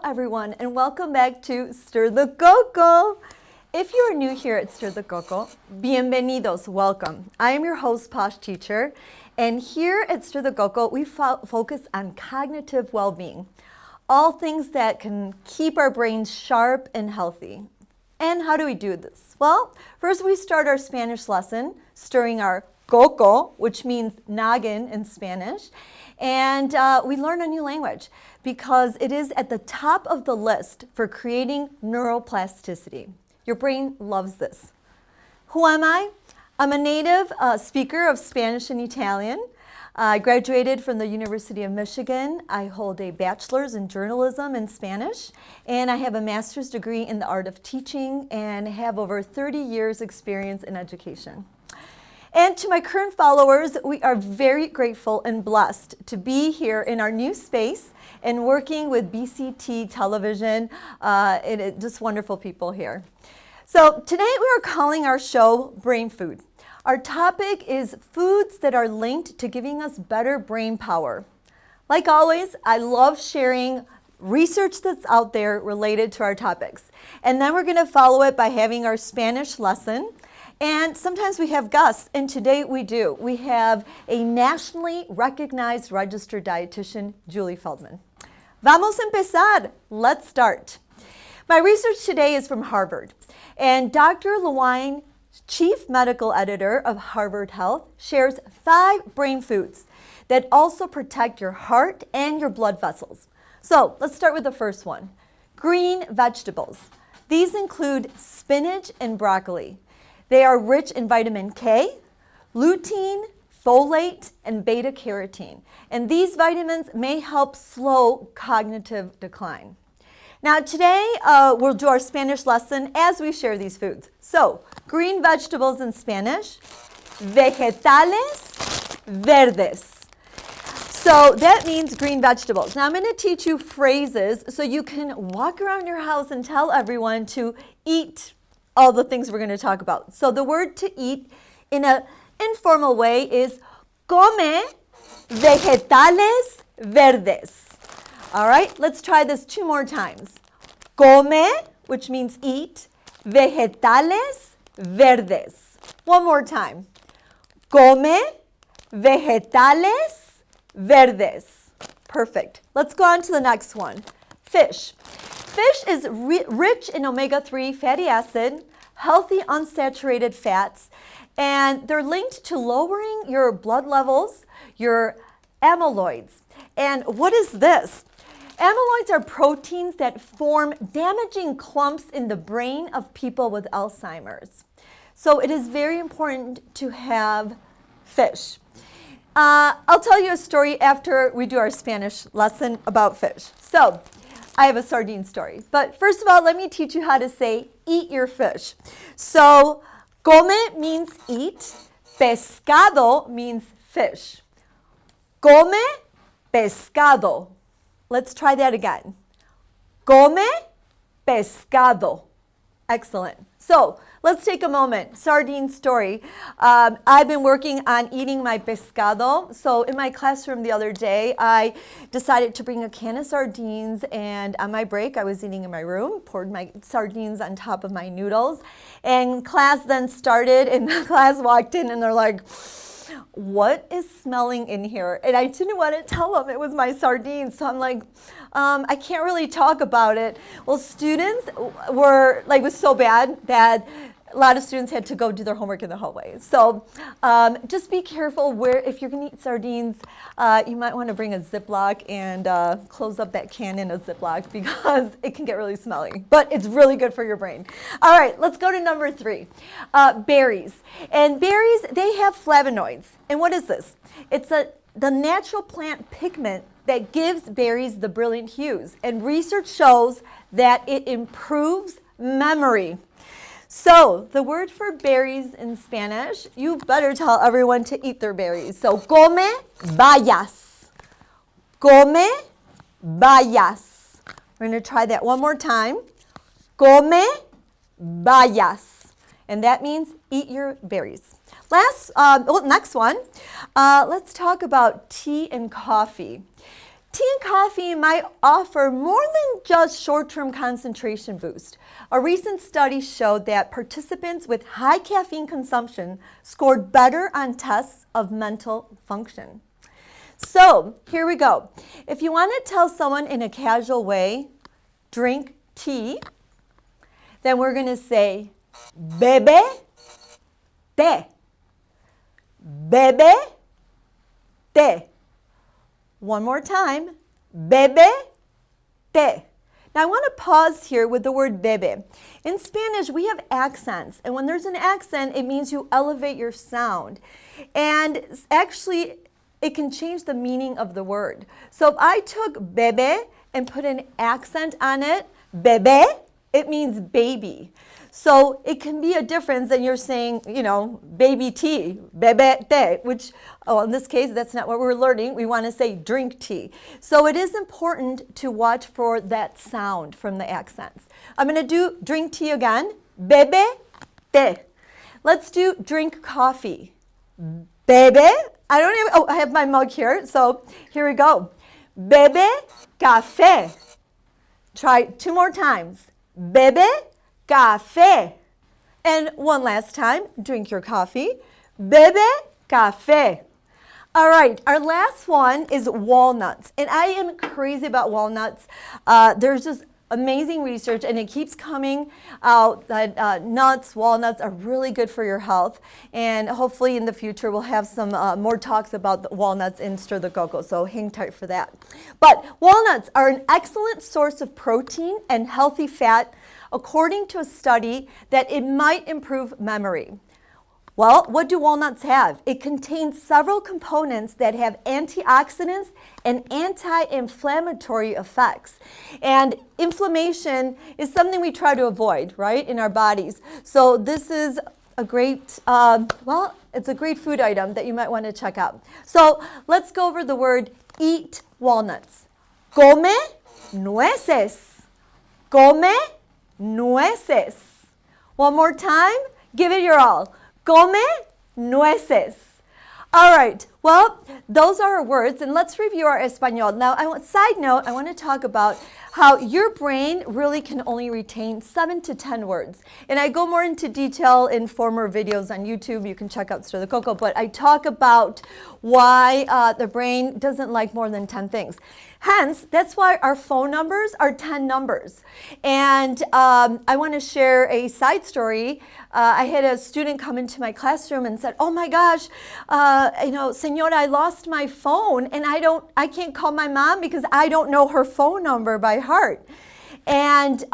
everyone, and welcome back to Stir the Coco. If you are new here at Stir the Coco, bienvenidos, welcome. I am your host, Poshteacher, and here at Stir the Coco, we focus on cognitive well-being, all things that can keep our brains sharp and healthy. And how do we do this? Well, first we start our Spanish lesson, stirring our coco, which means noggin in Spanish, and we learn a new language because it is at the top of the list for creating neuroplasticity. Your brain loves this. Who am I? I'm a native speaker of Spanish and Italian. I graduated from the University of Michigan. I hold a bachelor's in journalism in Spanish, and I have a master's degree in the art of teaching and have over 30 years experience in education. And to my current followers, we are very grateful and blessed to be here in our new space and working with BCT Television. Just wonderful people here. So today we are calling our show Brain Food. Our topic is foods that are linked to giving us better brain power. Like always, I love sharing research that's out there related to our topics. And then we're going to follow it by having our Spanish lesson. And sometimes we have guests, and today we do. We have a nationally recognized registered dietitian, Julie Feldman. Vamos a empezar. Let's start. My research today is from Harvard, and Dr. Lewine, Chief Medical Editor of Harvard Health, shares 5 brain foods that also protect your heart and your blood vessels. So let's start with the first one, green vegetables. These include spinach and broccoli. They are rich in vitamin K, lutein, folate, and beta-carotene. And these vitamins may help slow cognitive decline. Now today, we'll do our Spanish lesson as we share these foods. So, green vegetables in Spanish, vegetales verdes. So that means green vegetables. Now I'm going to teach you phrases so you can walk around your house and tell everyone to eat all the things we're going to talk about. So the word to eat in an informal way is come vegetales verdes. All right, let's try this 2 more times. Come, which means eat, vegetales verdes. One more time. Come vegetales verdes. Perfect. Let's go on to the next one. Fish. Fish is rich in omega-3 fatty acid, healthy unsaturated fats, and they're linked to lowering your blood levels, your amyloids. And what is this? Amyloids are proteins that form damaging clumps in the brain of people with Alzheimer's. So it is very important to have fish. I'll tell you a story after we do our Spanish lesson about fish. So I have a sardine story. But first of all, let me teach you how to say eat your fish. So come means eat. Pescado means fish. Come pescado. Let's try that again. Come pescado. Excellent. So let's take a moment. Sardine story. I've been working on eating my pescado. So in my classroom the other day, I decided to bring a can of sardines, and on my break, I was eating in my room, poured my sardines on top of my noodles, and class then started, and the class walked in, and they're like, what is smelling in here? And I didn't want to tell them it was my sardines. So I'm like, I can't really talk about it. Well, students were like, it was so bad that a lot of students had to go do their homework in the hallway. So just be careful where, if you're going to eat sardines, you might want to bring a Ziploc and close up that can in a Ziploc because it can get really smelly. But it's really good for your brain. All right, let's go to number 3, berries. And berries, they have flavonoids. And what is this? It's the natural plant pigment that gives berries the brilliant hues. And research shows that it improves memory. So the word for berries in Spanish, you better tell everyone to eat their berries. So come bayas. Come bayas. We're going to try that one more time. Come bayas. And that means eat your berries. Next one, let's talk about tea and coffee. Tea and coffee might offer more than just short-term concentration boost. A recent study showed that participants with high caffeine consumption scored better on tests of mental function. So here we go. If you want to tell someone in a casual way, drink tea, then we're going to say, bebe té. Bebe té. One more time, bebe té. Now I want to pause here with the word bebe. In Spanish, we have accents, and when there's an accent, it means you elevate your sound. And actually, it can change the meaning of the word. So if I took bebe and put an accent on it, bebe, it means baby. So it can be a difference than you're saying, baby tea, bebe té, which, in this case, that's not what we're learning. We want to say drink tea. So it is important to watch for that sound from the accents. I'm going to do drink tea again, bebe té. Let's do drink coffee, bebe. I have my mug here, so here we go. Bebe café. Try 2 more times. Bebe café. And one last time, drink your coffee. Bebe café. All right, our last one is walnuts. And I am crazy about walnuts. There's just amazing research, and it keeps coming out that walnuts are really good for your health. And hopefully in the future we'll have some more talks about the walnuts in Stir the Coco, so hang tight for that. But walnuts are an excellent source of protein and healthy fat, according to a study that it might improve memory. Well, what do walnuts have? It contains several components that have antioxidants and anti-inflammatory effects. And inflammation is something we try to avoid, right, in our bodies. So this is a great, it's a great food item that you might want to check out. So let's go over the word eat walnuts. Come nueces. Come nueces. One more time, give it your all. Come nueces. All right, well, those are our words, and let's review our Espanol. Now, side note, I want to talk about how your brain really can only retain 7 to 10 words. And I go more into detail in former videos on YouTube. You can check out Stir the Coco, but I talk about why the brain doesn't like more than 10 things. Hence, that's why our phone numbers are 10 numbers. And I want to share a side story. I had a student come into my classroom and said, "Oh my gosh, Señora, I lost my phone, and I can't call my mom because I don't know her phone number by heart." And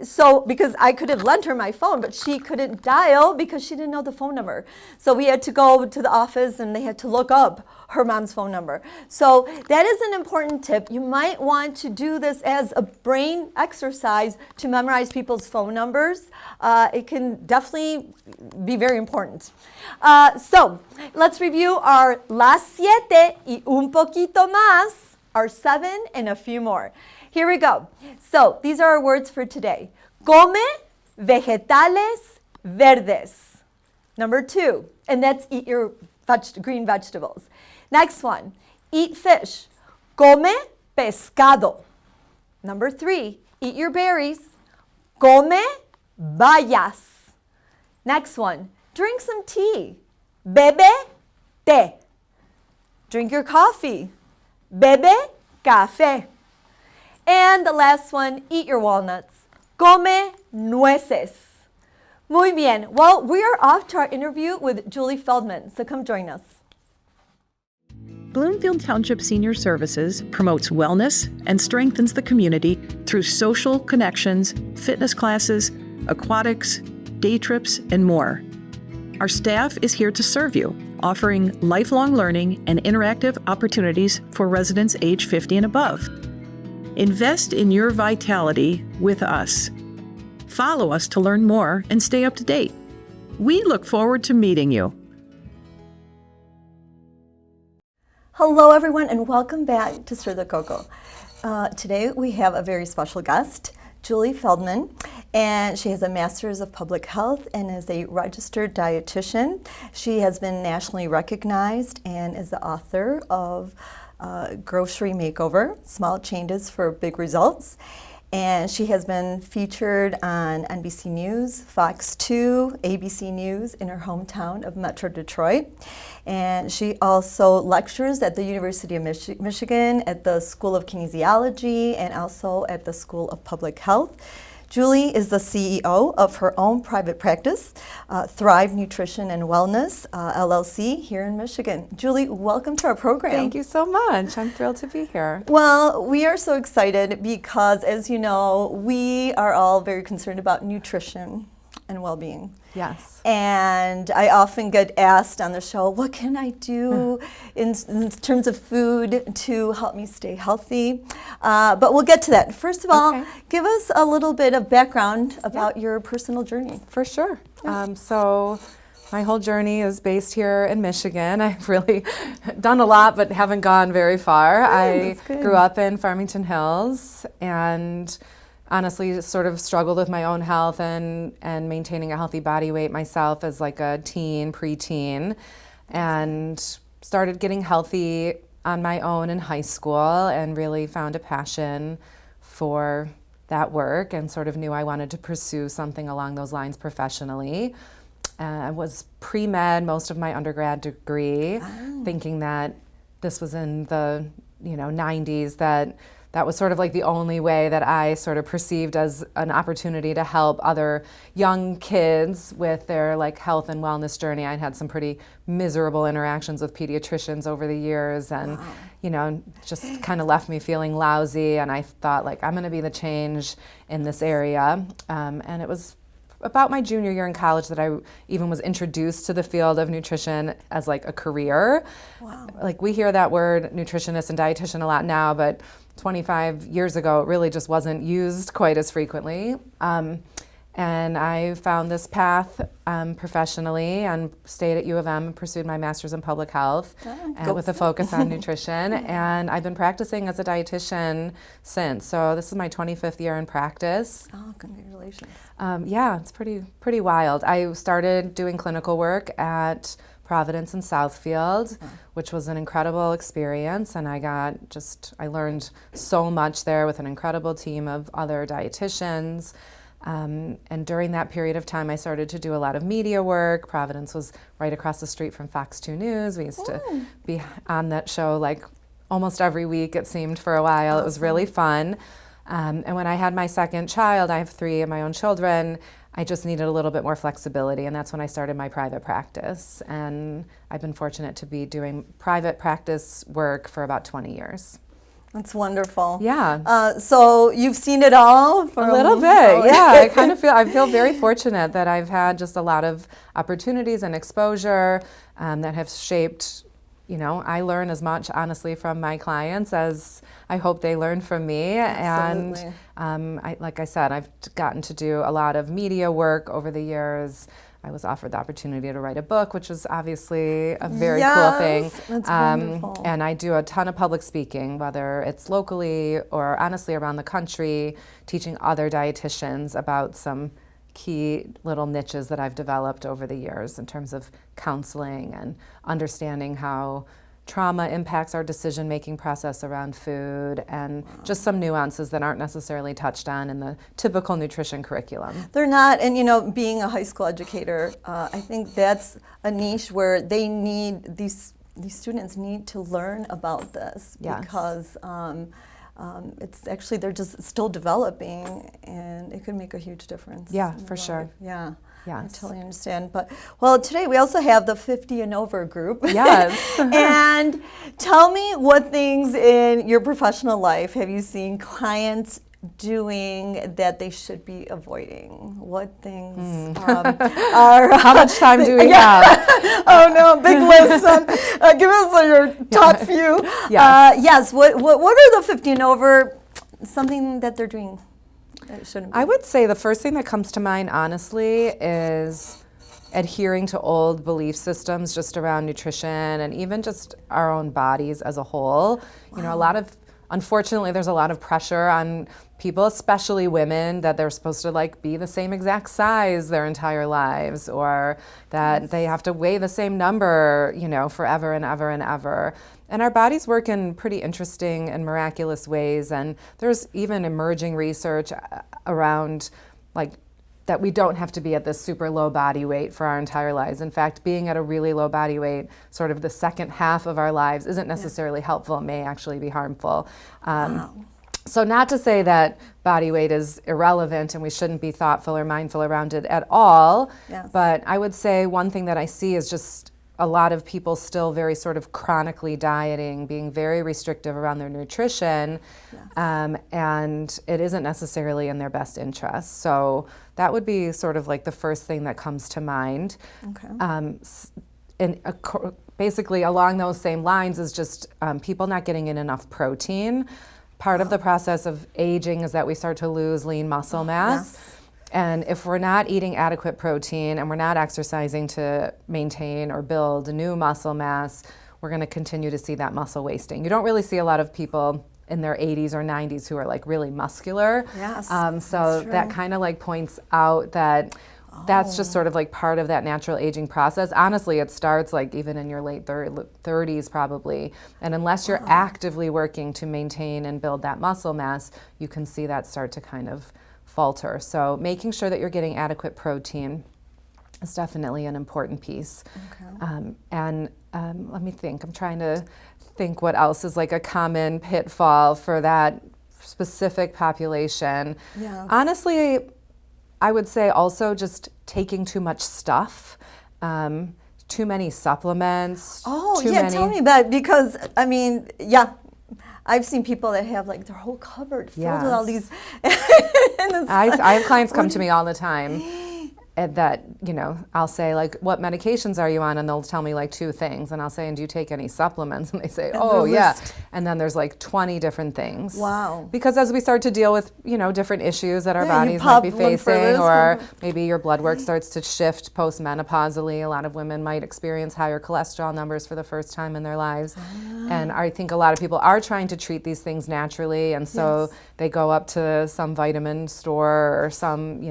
so, because I could have lent her my phone, but she couldn't dial because she didn't know the phone number. So we had to go to the office and they had to look up her mom's phone number. So that is an important tip. You might want to do this as a brain exercise to memorize people's phone numbers. It can definitely be very important. So let's review our las 7 y un poquito más, our 7 and a few more. Here we go. So these are our words for today. Come vegetales verdes. Number 2, and that's eat your green vegetables. Next one, eat fish. Come pescado. Number 3, eat your berries. Come bayas. Next one, drink some tea. Bebe té. Drink your coffee. Bebe café. And the last one, eat your walnuts. Come nueces. Muy bien. Well, we are off to our interview with Julie Feldman, so come join us. Bloomfield Township Senior Services promotes wellness and strengthens the community through social connections, fitness classes, aquatics, day trips, and more. Our staff is here to serve you, offering lifelong learning and interactive opportunities for residents age 50 and above. Invest in your vitality with us. Follow us to learn more and stay up to date. We look forward to meeting you. Hello, everyone, and welcome back to Stir the Coco. Today we have a very special guest, Julie Feldman, and she has a Master's of Public Health and is a registered dietitian. She has been nationally recognized and is the author of grocery makeover, small changes for big results. And she has been featured on NBC News, Fox 2, ABC News in her hometown of Metro Detroit. And she also lectures at the University of Michigan at the School of Kinesiology and also at the School of Public Health. Julie is the CEO of her own private practice, Thrive Nutrition and Wellness, LLC, here in Michigan. Julie, welcome to our program. Thank you so much. I'm thrilled to be here. Well, we are so excited because, as you know, we are all very concerned about nutrition and well-being. Yes. And I often get asked on the show, what can I do in terms of food to help me stay healthy? But we'll get to that. First of all, give us a little bit of background about your personal journey. For sure. So my whole journey is based here in Michigan. I've really done a lot, but haven't gone very far. I grew up in Farmington Hills and honestly sort of struggled with my own health and maintaining a healthy body weight myself as like a teen, preteen, and started getting healthy on my own in high school and really found a passion for that work and sort of knew I wanted to pursue something along those lines professionally. I was pre-med most of my undergrad degree, thinking that this was in the 90s, that was sort of like the only way that I sort of perceived as an opportunity to help other young kids with their like health and wellness journey. I'd had some pretty miserable interactions with pediatricians over the years and, just kind of left me feeling lousy. And I thought like, I'm gonna be the change in this area. And it was about my junior year in college that I even was introduced to the field of nutrition as like a career. Wow. Like we hear that word nutritionist and dietitian a lot now, but 25 years ago, it really just wasn't used quite as frequently. And I found this path professionally and stayed at U of M and pursued my master's in public health with a focus on nutrition. And I've been practicing as a dietitian since. So this is my 25th year in practice. Oh, congratulations. Yeah, it's pretty wild. I started doing clinical work at Providence and Southfield, which was an incredible experience, and I learned so much there with an incredible team of other dietitians. And during that period of time, I started to do a lot of media work. Providence was right across the street from Fox 2 News. We used to be on that show like almost every week, it seemed, for a while. It was really fun. And when I had my second child, I have 3 of my own children, I just needed a little bit more flexibility, and that's when I started my private practice. And I've been fortunate to be doing private practice work for about 20 years. That's wonderful. Yeah. So you've seen it all? A little bit, yeah. I feel very fortunate that I've had just a lot of opportunities and exposure that have shaped, I learn as much, honestly, from my clients as I hope they learn from me. Absolutely. And like I said, I've gotten to do a lot of media work over the years. I was offered the opportunity to write a book, which was obviously a very cool thing. That's wonderful. And I do a ton of public speaking, whether it's locally or honestly around the country, teaching other dietitians about some key little niches that I've developed over the years in terms of counseling and understanding how trauma impacts our decision-making process around food and just some nuances that aren't necessarily touched on in the typical nutrition curriculum. They're not, and being a high school educator, I think that's a niche where they need, these students need to learn about this because it's actually, they're just still developing and it could make a huge difference. Yeah, for sure. Yeah. Yes. I totally understand. But, today we also have the 50 and over group. Yes. And tell me what things in your professional life have you seen clients doing that they should be avoiding? What things are... How much time do we have? Oh, no, big list. Give us your top few. Yes. What are the 50 and over, something that they're doing? I would say the first thing that comes to mind, honestly, is adhering to old belief systems just around nutrition and even just our own bodies as a whole. Wow. Unfortunately, there's a lot of pressure on people, especially women, that they're supposed to be the same exact size their entire lives, or that they have to weigh the same number, forever and ever and ever. And our bodies work in pretty interesting and miraculous ways, and there's even emerging research around like that we don't have to be at this super low body weight for our entire lives. In fact, being at a really low body weight, sort of the second half of our lives, isn't necessarily helpful, may actually be harmful. Wow. So not to say that body weight is irrelevant and we shouldn't be thoughtful or mindful around it at all, Yes. but I would say one thing that I see is just a lot of people still very sort of chronically dieting, being very restrictive around their nutrition, and it isn't necessarily in their best interest. So that would be sort of like the first thing that comes to mind. Okay. Basically along those same lines is just people not getting in enough protein. Part of the process of aging is that we start to lose lean muscle mass. Yes. And if we're not eating adequate protein and we're not exercising to maintain or build new muscle mass, we're going to continue to see that muscle wasting. You don't really see a lot of people in their 80s or 90s who are like really muscular. Yes, So that kind of like points out that that's just sort of like part of that natural aging process. Honestly, it starts like even in your late 30s probably. And unless you're actively working to maintain and build that muscle mass, you can see that start to kind of falter. So making sure that you're getting adequate protein is definitely an important piece. Okay. Let me think. I'm trying to think what else is like a common pitfall for that specific population. Yes. Honestly, I would say also just taking too much stuff, too many supplements. Tell me about it, because I mean, I've seen people that have like their whole cupboard filled with all these. I have clients come to me all the time that, I'll say like, what medications are you on? And they'll tell me like 2 things. And I'll say, and do you take any supplements? And they say, oh yeah. And then there's like 20 different things. Wow. Because as we start to deal with, different issues that our bodies might be facing, or maybe your blood work starts to shift postmenopausally. A lot of women might experience higher cholesterol numbers for the first time in their lives. And I think a lot of people are trying to treat these things naturally. And so they go up to some vitamin store or some,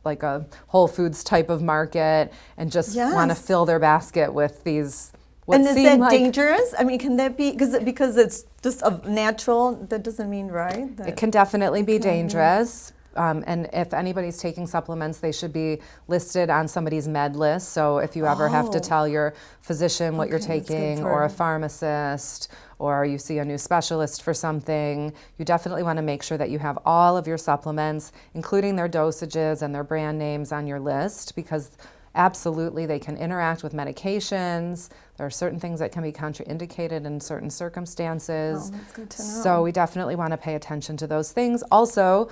like a Whole Foods type of market and just want to fill their basket with these. And is that dangerous? I mean, can that be, because it's just a natural, that doesn't mean, right? It can definitely be dangerous. And if anybody's taking supplements, they should be listed on somebody's med list. So if you ever have to tell your physician what you're taking, or a pharmacist, or you see a new specialist for something, you definitely want to make sure that you have all of your supplements, including their dosages and their brand names, on your list, because absolutely they can interact with medications. There are certain things that can be contraindicated in certain circumstances. Oh, that's good to know. So we definitely want to pay attention to those things. Also,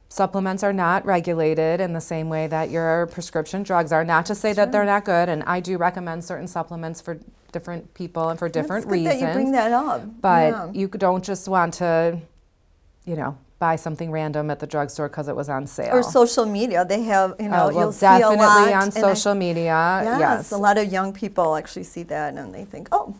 supplements are not regulated in the same way that your prescription drugs are. Not to say that they're not good, and I do recommend certain supplements for different people and for different reasons. That you bring that up. But you don't just want to, buy something random at the drugstore because it was on sale. Or social media, they have, you'll see a lot. Definitely on social media, yes. A lot of young people actually see that and they think, oh.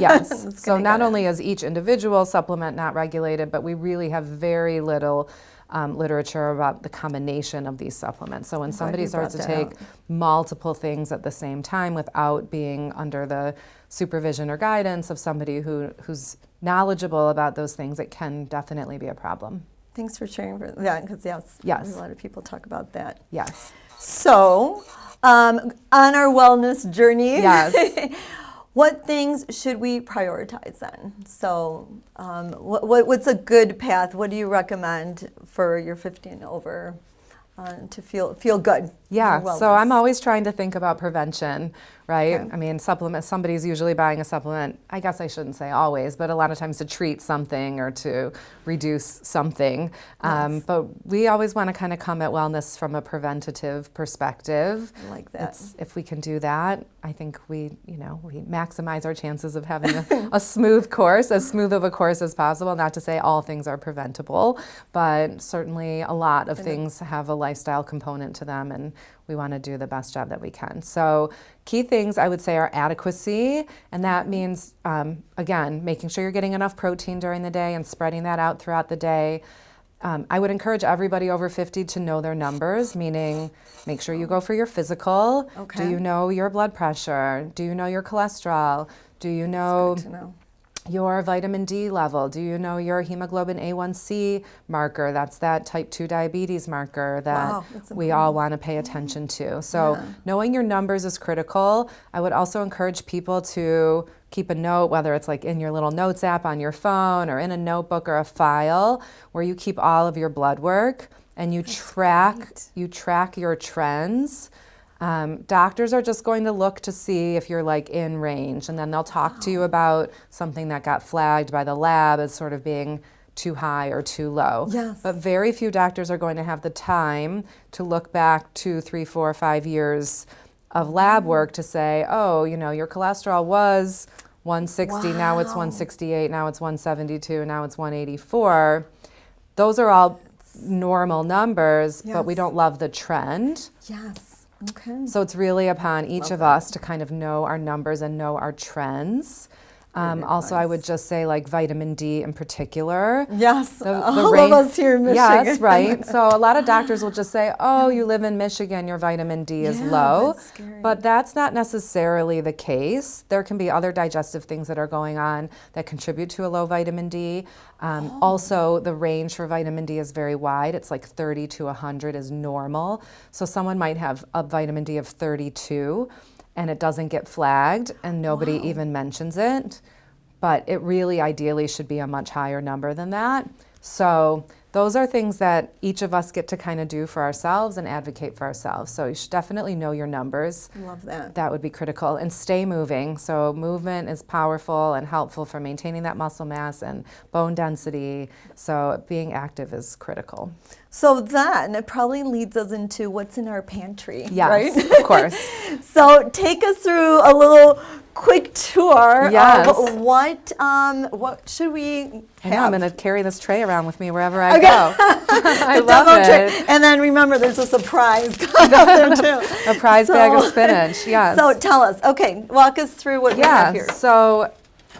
Yes, so not only is each individual supplement not regulated, but we really have very little literature about the combination of these supplements. So when somebody starts to take multiple things at the same time without being under the supervision or guidance of somebody who's knowledgeable about those things, it can definitely be a problem. Thanks for sharing that, because a lot of people talk about that. Yes. So, on our wellness journey, what things should we prioritize then? So, what's a good path? What do you recommend for your 50 and over to feel good? Yeah, so I'm always trying to think about prevention, right? Okay. I mean, somebody's usually buying a supplement, I guess I shouldn't say always, but a lot of times to treat something or to reduce something. But we always want to kind of come at wellness from a preventative perspective. I like that. If we can do that, I think we maximize our chances of having a smooth course, as smooth of a course as possible. Not to say all things are preventable, but certainly a lot of things have a lifestyle component to them, and we want to do the best job that we can. So key things I would say are adequacy, and that means, again, making sure you're getting enough protein during the day and spreading that out throughout the day. I would encourage everybody over 50 to know their numbers, meaning make sure you go for your physical. Okay. Do you know your blood pressure? Do you know your cholesterol? Do you know your vitamin D level? Do you know your hemoglobin A1C marker? That's that type 2 diabetes marker that we all want to pay attention to. So knowing your numbers is critical. I would also encourage people to keep a note, whether it's like in your little notes app on your phone or in a notebook or a file, where you keep all of your blood work and you track your trends. Doctors are just going to look to see if you're like in range, and then they'll talk to you about something that got flagged by the lab as sort of being too high or too low. Yes. But very few doctors are going to have the time to look back 2, 3, 4, 5 years of lab work to say, oh, you know, your cholesterol was 160, now it's 168, now it's 172, now it's 184. Those are all normal numbers, but we don't love the trend. Yes. Okay. So it's really upon each of us to kind of know our numbers and know our trends. Also, I would just say like vitamin D in particular. Yes, all of us here in Michigan. Yes, right. So a lot of doctors will just say, oh, you live in Michigan, your vitamin D is low. That's scary. But that's not necessarily the case. There can be other digestive things that are going on that contribute to a low vitamin D. Also, the range for vitamin D is very wide. It's like 30 to 100 is normal. So someone might have a vitamin D of 32 and it doesn't get flagged and nobody even mentions it. But it really ideally should be a much higher number than that. So those are things that each of us get to kind of do for ourselves and advocate for ourselves. So you should definitely know your numbers. Love that. That would be critical. And stay moving. So movement is powerful and helpful for maintaining that muscle mass and bone density. So being active is critical. So then it probably leads us into what's in our pantry, Yes, right? of course. So take us through a little quick tour Yes. of what should we have? I know, I'm going to carry this tray around with me wherever I go. I The love demo it. tray. And then remember, there's a surprise coming up there too. A prize bag of spinach, yes. So tell us, walk us through what we have here. So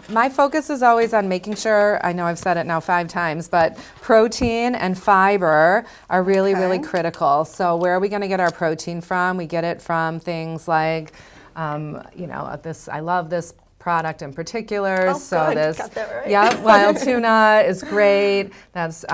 my focus is always on making sure, I know I've said it now 5 times, but protein and fiber are really, really critical. So where are we going to get our protein from? We get it from things like, I love this product in particular. Oh, so good. this, Got that right. yeah, wild tuna is great. That's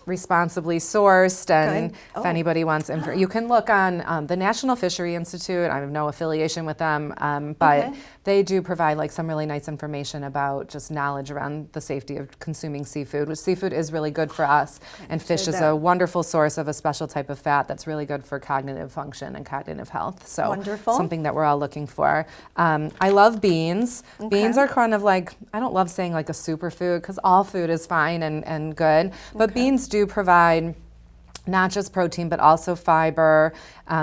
responsibly sourced, and if anybody wants info, you can look on the National Fishery Institute. I have no affiliation with them, but they do provide like some really nice information about just knowledge around the safety of consuming seafood, which seafood is really good for us, and fish is a wonderful source of a special type of fat that's really good for cognitive function and cognitive health. So something that we're all looking for. I love beans. Beans are kind of like, I don't love saying like a superfood because all food is fine and good, but beans do provide not just protein, but also fiber.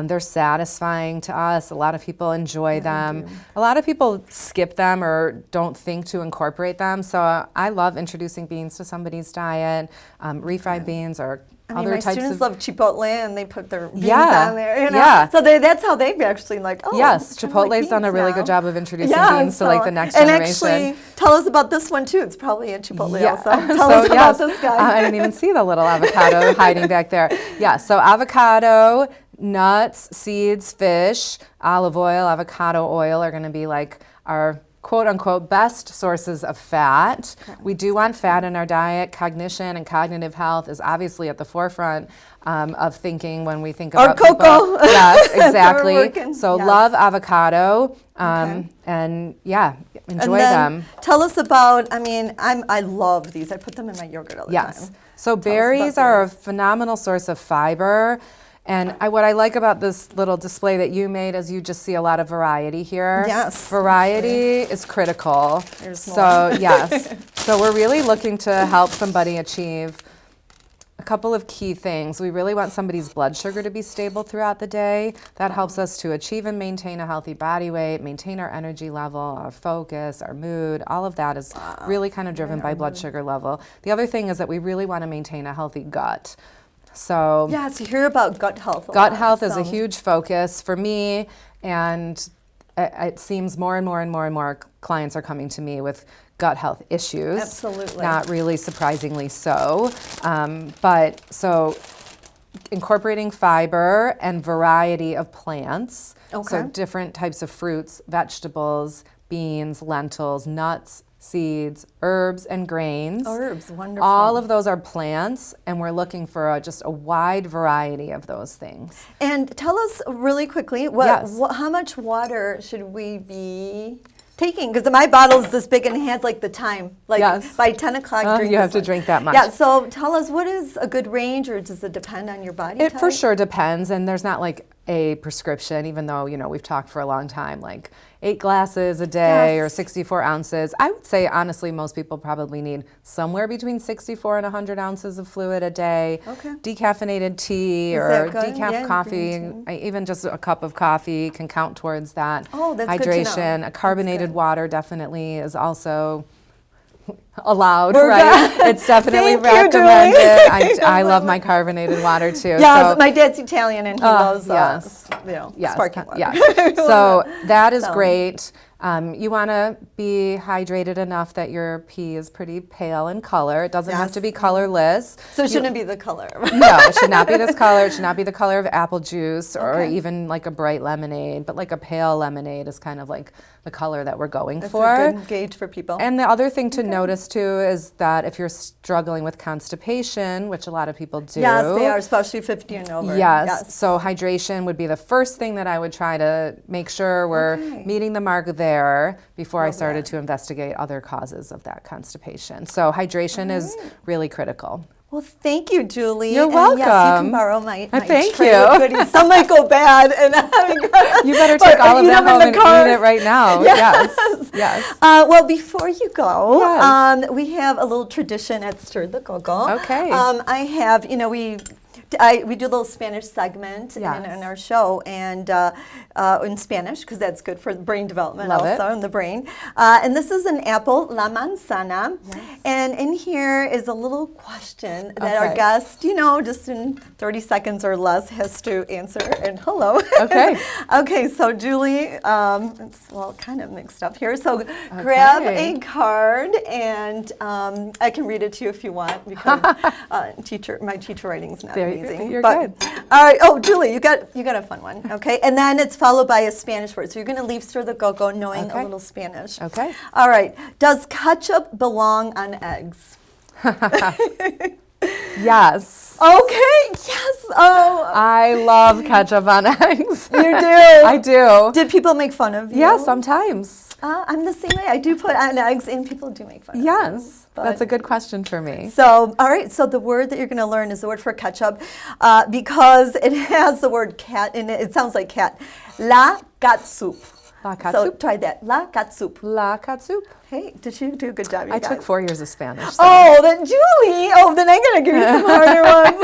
They're satisfying to us. A lot of people enjoy them. A lot of people skip them or don't think to incorporate them. So I love introducing beans to somebody's diet. Refried beans or other my types students of... love Chipotle, and they put their beans on there. You know? Yeah. So that's how they've actually Yes, Chipotle's done a really good job of introducing beans to like the next generation. And actually, tell us about this one too. It's probably a Chipotle also. Tell So, us about this guy. I didn't even see the little avocado hiding back there. Yeah, so avocado, nuts, seeds, fish, olive oil, avocado oil are going to be like our quote unquote best sources of fat. We do want fat in our diet. Cognition and cognitive health is obviously at the forefront of thinking when we think about Coco. people. Yes, exactly. So Yes. love avocado and enjoy them. Tell us about, I love these. I put them in my yogurt all the time. So berries are a phenomenal source of fiber. And what I like about this little display that you made is you just see a lot of variety here. Yes. Variety is critical. There's more. So yes. So we're really looking to help somebody achieve a couple of key things. We really want somebody's blood sugar to be stable throughout the day. That helps us to achieve and maintain a healthy body weight, maintain our energy level, our focus, our mood. All of that is really kind of driven by blood sugar level. The other thing is that we really want to maintain a healthy gut. So you hear about gut health. Gut health is a huge focus for me, and it seems more and more clients are coming to me with gut health issues. Absolutely. Not really surprisingly so. But so incorporating fiber and variety of plants. So different types of fruits, vegetables, beans, lentils, nuts, seeds, herbs, and grains. Herbs, wonderful. All of those are plants, and we're looking for just a wide variety of those things. And tell us really quickly, how much water should we be taking? Because my bottle is this big and it has like the time, like by 10 o'clock. You have to drink that much. Yeah, so tell us, what is a good range, or does it depend on your body type? It for sure depends, and there's not like a prescription, even though, we've talked for a long time, like 8 glasses a day or 64 ounces. I would say, honestly, most people probably need somewhere between 64 and 100 ounces of fluid a day. Okay. Decaffeinated tea or decaf coffee, even just a cup of coffee can count towards that. Oh, that's hydration. good to know. A carbonated water definitely is also allowed, right? It's definitely recommended. I love my carbonated water too. Yes, my dad's Italian and he loves sparkling water. Yes. So that is great. You want to be hydrated enough that your pee is pretty pale in color. It doesn't have to be colorless. So it shouldn't be the color. No, it should not be this color. It should not be the color of apple juice or even like a bright lemonade, but like a pale lemonade is kind of like the color that we're going for. That's a good gauge for people. And the other thing to notice too is that if you're struggling with constipation, which a lot of people do. Yes, they are, especially 50 and over. Yes. So hydration would be the first thing that I would try to make sure we're meeting the mark there before I started to investigate other causes of that constipation. So hydration is really critical. Well, thank you, Julie. You're welcome. Yes, you can borrow my thank tray you. of goodies. Some might go bad, and you better take all of them home and eat it right now. Yes. Well, before you go, we have a little tradition at Stir the Coco. Okay. I have, we do a little Spanish segment in our show, and in Spanish, because that's good for brain development in the brain. And this is an apple, la manzana. Yes. And in here is a little question that our guest, just in 30 seconds or less, has to answer. And hello. Okay. Okay, so Julie, it's kind of mixed up here. So grab a card, and I can read it to you if you want, because my teacher writing's not amazing. You're good. All right. Oh, Julie, you got a fun one. Okay. And then it's followed by a Spanish word. So you're going to leave Stir the Coco knowing a little Spanish. Okay. All right. Does ketchup belong on eggs? Yes. Okay. Yes. Oh. I love ketchup on eggs. You do? I do. Did people make fun of you? Yeah, sometimes. I'm the same way. I do put on eggs, and people do make fun of me. Yes. That's a good question for me. So, all right. So the word that you're going to learn is the word for ketchup, because it has the word cat in it. It sounds like cat. La catsup. La catsup. So try that. La catsup. La catsup. Hey, did you do a good job? I took 4 years of Spanish. So. Oh, then Julie. Oh, then I'm going to give you some harder ones.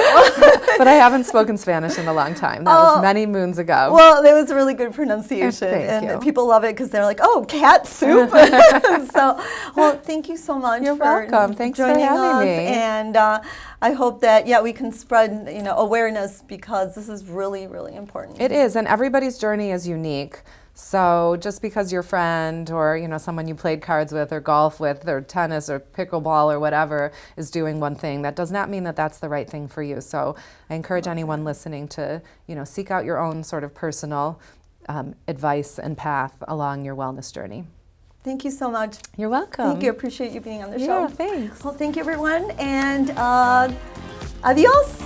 But I haven't spoken Spanish in a long time. That was many moons ago. Well, that was a really good pronunciation. Thank you. People love it because they're like, oh, cat soup. So, well, thank you so much You're for welcome. Thanks joining for having me. And I hope that, we can spread, awareness, because this is really, really important. It is, and everybody's journey is unique. So just because your friend or someone you played cards with or golf with or tennis or pickleball or whatever is doing one thing, that does not mean that that's the right thing for you. So I encourage anyone listening to seek out your own sort of personal advice and path along your wellness journey. Thank you so much. You're welcome. Thank you. Appreciate you being on the show. Yeah, thanks. Well, thank you, everyone, and adios.